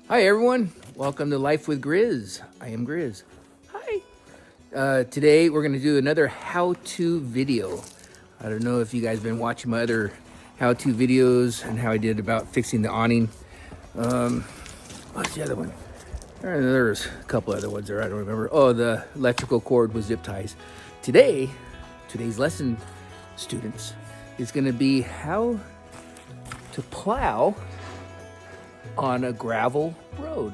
Hi everyone, welcome to Life with Grizz. I am Grizz. Hi. Today we're going to do another how-to video. I don't know if you guys been watching my other how-to videos and how I did about fixing the awning. What's the other one? There's a couple other ones there, I don't remember. Oh, the electrical cord with zip ties. Today's lesson, students, is going to be how to plow on a gravel road.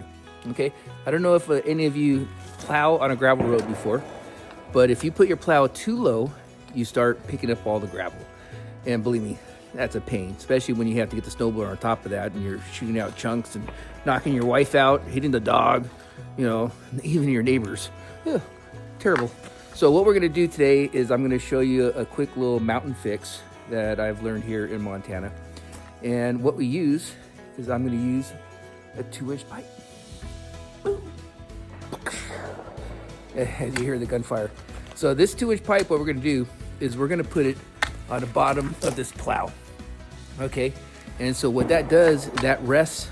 Okay, I don't know if any of you plow on a gravel road before, but if you put your plow too low, you start picking up all the gravel. And believe me, that's a pain, especially when you have to get the snowblower on top of that and you're shooting out chunks and knocking your wife out, hitting the dog, you know, even your neighbors. Ugh, terrible. So what we're gonna do today is I'm gonna show you a quick little mountain fix that I've learned here in Montana. And what we use is I'm going to use a 2-inch pipe. As you hear the gunfire. So this 2-inch pipe, what we're going to do is we're going to put it on the bottom of this plow. Okay, and so what that does, that rests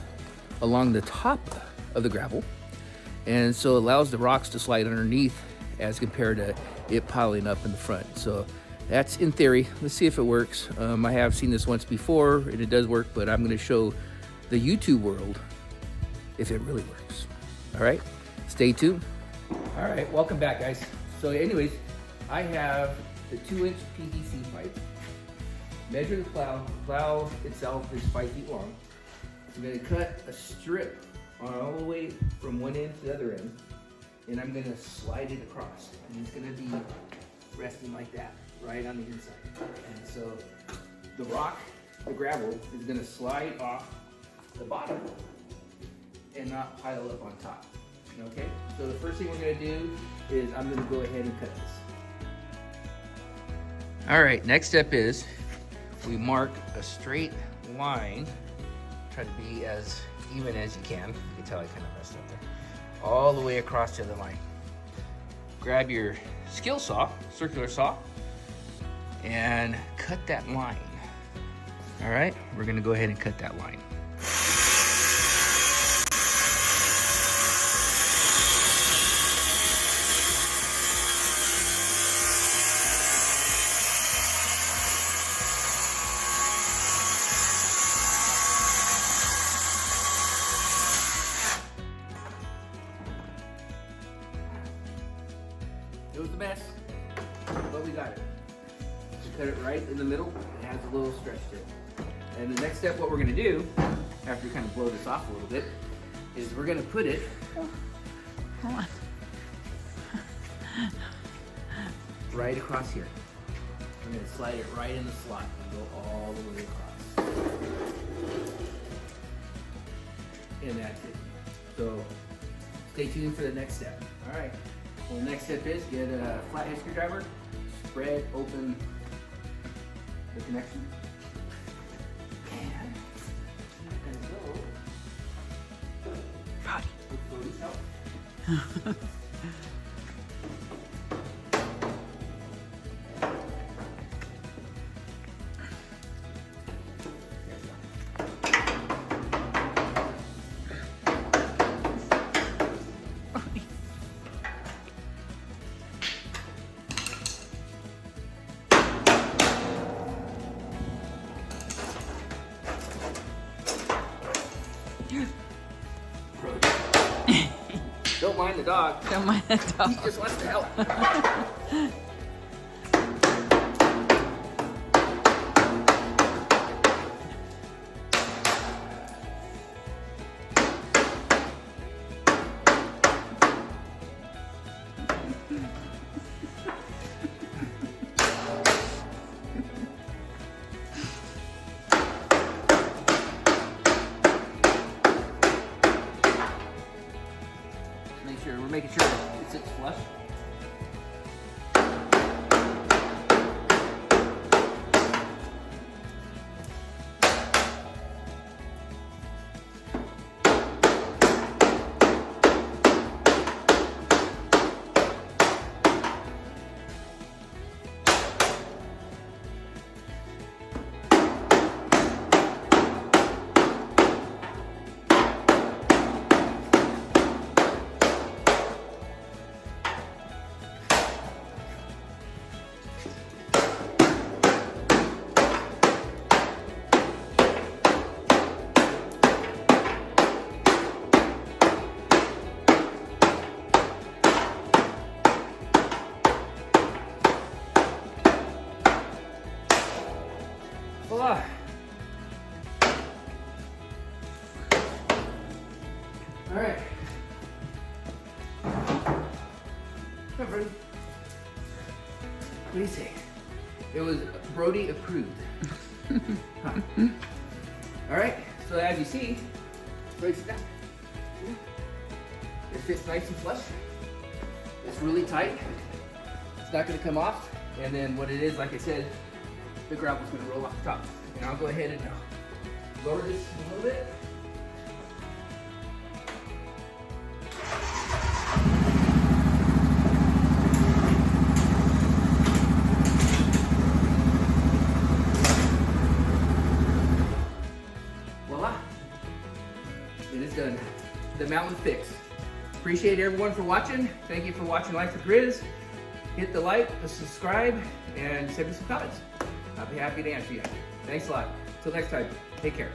along the top of the gravel, and so it allows the rocks to slide underneath as compared to it piling up in the front. So that's in theory. Let's see if it works. I have seen this once before and it does work, but I'm going to show the YouTube world if it really works. All right, stay tuned. All right, welcome back, guys. So anyways, I have the 2-inch PVC pipe. Measure the plow. The plow itself is 5 feet long. I'm going to cut a strip all the way from one end to the other end, and I'm going to slide it across. And it's going to be resting like that, right on the inside. And so the rock, the gravel, is going to slide off the bottom and not pile up on top. Okay, so the first thing we're going to do is I'm going to go ahead and cut this. All right, next step is we mark a straight line. Try to be as even as you can. You can tell I kind of messed up there. All the way across the other line. Grab your skill saw, circular saw, and cut that line. All right, we're going to go ahead and cut that line. It was a mess, but we got it. We cut it right in the middle. It has a little stretch to it. And the next step, what we're going to do, after we kind of blow this off a little bit, is we're going to put it Hold on. right across here. We're going to slide it right in the slot and go all the way across. And that's it. So stay tuned for the next step. All right. Well, the next step is get a flathead screwdriver, spread open the connection, and I'm gonna go. God, look for these out. Don't mind the dog. Don't mind the dog. He just wants to help. Make sure, we're making sure it sits flush. Voila. All right. Come on, Brody. What do you say? It was Brody approved. Huh. All right, so as you see, breaks it down. It fits nice and flush. It's really tight. It's not gonna come off. And then what it is, like I said, the gravel's gonna roll off the top. And I'll go ahead and lower this a little bit. Voila. It is done. The mountain fix. Appreciate everyone for watching. Thank you for watching Life with Grizz. Hit the like, the subscribe, and send me some comments. I'll be happy to answer you. Thanks a lot. Till next time, take care.